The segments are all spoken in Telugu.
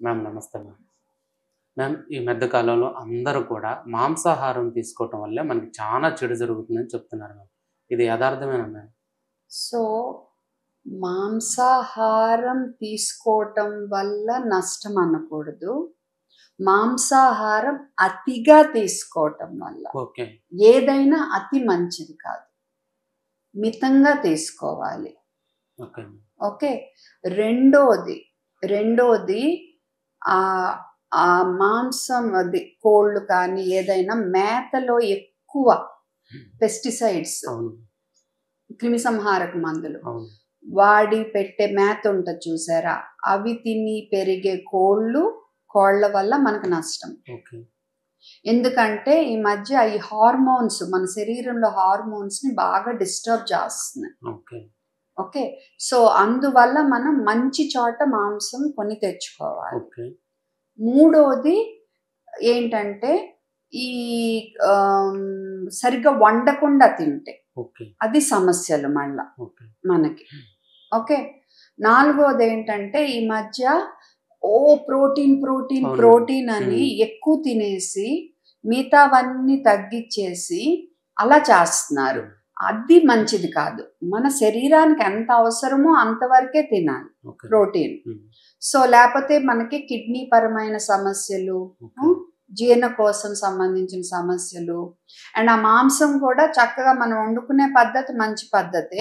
మ్యామ్ నమస్తే మ్యామ్. మ్యామ్ ఈ మధ్య కాలంలో అందరూ కూడా మాంసాహారం తీసుకోవటం వల్లే మనకి చాలా చెడు జరుగుతుందని చెప్తున్నారు మ్యామ్. ఇది యథార్థమేనా మ్యామ్? సో మాంసాహారం తీసుకోవటం వల్ల నష్టం అనకూడదు. మాంసాహారం అతిగా తీసుకోవటం వల్ల ఓకే. ఏదైనా అతి మంచిది కాదు. మితంగా తీసుకోవాలి. ఓకే. ఓకే. రెండోది ఆ ఆ మాంసం అది కోళ్ళు కానీ ఏదైనా మేతలో ఎక్కువ పెస్టిసైడ్స్, అవును. క్రిమిసంహారక మందులు అవును. వాడి పెట్టే మేత ఉంటుంది చూసారా, అవి తిని పెరిగే కోళ్ళ వల్ల మనకు నష్టం. ఓకే. ఎందుకంటే ఈ మధ్య ఈ హార్మోన్స్ మన శరీరంలో హార్మోన్స్ ని బాగా డిస్టర్బ్ చేస్తున్నాయి. ఓకే. ఓకే. సో అందువల్ల మనం మంచి చోట మాంసం కొని తెచ్చుకోవాలి. ఓకే. మూడోది ఏంటంటే ఈ సరిగ్గా వండకుండా తింటే ఓకే. అది సమస్యలు మళ్ళా ఓకే. మనకి. ఓకే. నాలుగోది ఏంటంటే ఈ మధ్య ప్రోటీన్ ప్రోటీన్ అవును. ప్రోటీన్ అని ఎక్కువ తినేసి మిగతావన్నీ తగ్గించేసి అలా చేస్తున్నారు. అది మంచిది కాదు. మన శరీరానికి ఎంత అవసరమో అంతవరకే తినాలి ఓకే. ప్రోటీన్. సో లేకపోతే మనకి కిడ్నీ పరమైన సమస్యలు, జీర్ణకోశం సంబంధించిన సమస్యలు, అండ్ ఆ మాంసం కూడా చక్కగా మనం వండుకునే పద్ధతి మంచి పద్ధతే.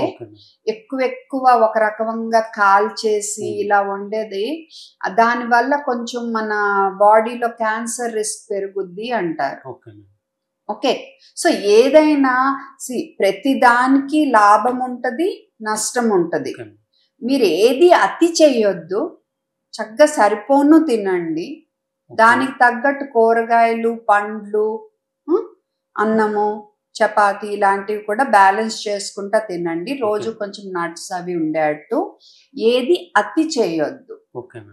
ఎక్కువ ఒక రకంగా కాల్చేసి ఇలా వండేది దానివల్ల కొంచెం మన బాడీలో క్యాన్సర్ రిస్క్ పెరుగుద్ది అంటారు. ఓకే. సో ఏదైనా ప్రతి దానికి లాభం ఉంటుంది, నష్టం ఉంటుంది. మీరు ఏది అతి చెయ్యొద్దు. చక్కగా సరిపోను తినండి. దానికి తగ్గట్టు కూరగాయలు, పండ్లు, అన్నము, చపాతి ఇలాంటివి కూడా బ్యాలెన్స్ చేసుకుంటా తినండి. రోజు కొంచెం నట్స్ అవి ఉండేట్టు. ఏది అతి చేయొద్దు.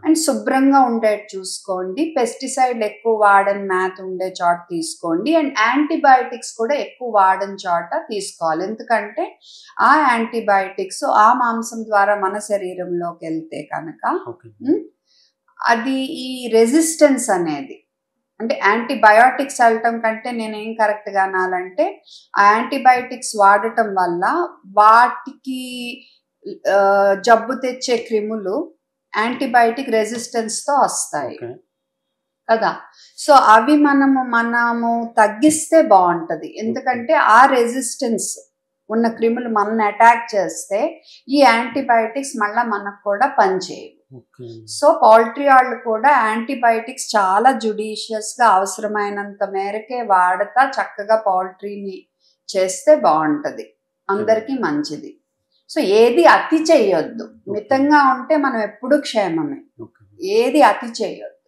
అండ్ శుభ్రంగా ఉండేట్టు చూసుకోండి. పెస్టిసైడ్ ఎక్కువ వాడని మేత ఉండే చోట తీసుకోండి. అండ్ యాంటీబయాటిక్స్ కూడా ఎక్కువ వాడని చోట తీసుకోవాలి. ఎందుకంటే ఆ యాంటీబయాటిక్స్ ఆ మాంసం ద్వారా మన శరీరంలోకి వెళ్తే కనుక అది ఈ రెసిస్టెన్స్ అనేది, అంటే యాంటీబయాటిక్స్ వెళ్ళటం కంటే నేనేం కరెక్ట్గా అనాలంటే ఆ యాంటీబయాటిక్స్ వాడటం వల్ల వాటికి జబ్బు తెచ్చే క్రిములు యాంటీబయాటిక్ రెసిస్టెన్స్తో వస్తాయి కదా. సో అవి మనము తగ్గిస్తే బాగుంటుంది. ఎందుకంటే ఆ రెసిస్టెన్స్ ఉన్న క్రిములు మనల్ని అటాక్ చేస్తే ఈ యాంటీబయాటిక్స్ మళ్ళీ మనకు కూడా పనిచేయవు. సో పౌల్ట్రీ వాళ్ళు కూడా యాంటీబయాటిక్స్ చాలా జుడిషియస్గా అవసరమైనంత మేరకే వాడతా చక్కగా పౌల్ట్రీని చేస్తే బాగుంటుంది, అందరికీ మంచిది. సో ఏది అతి చేయొద్దు. మితంగా ఉంటే మనం ఎప్పుడు క్షేమమే. ఏది అతి చేయొద్దు.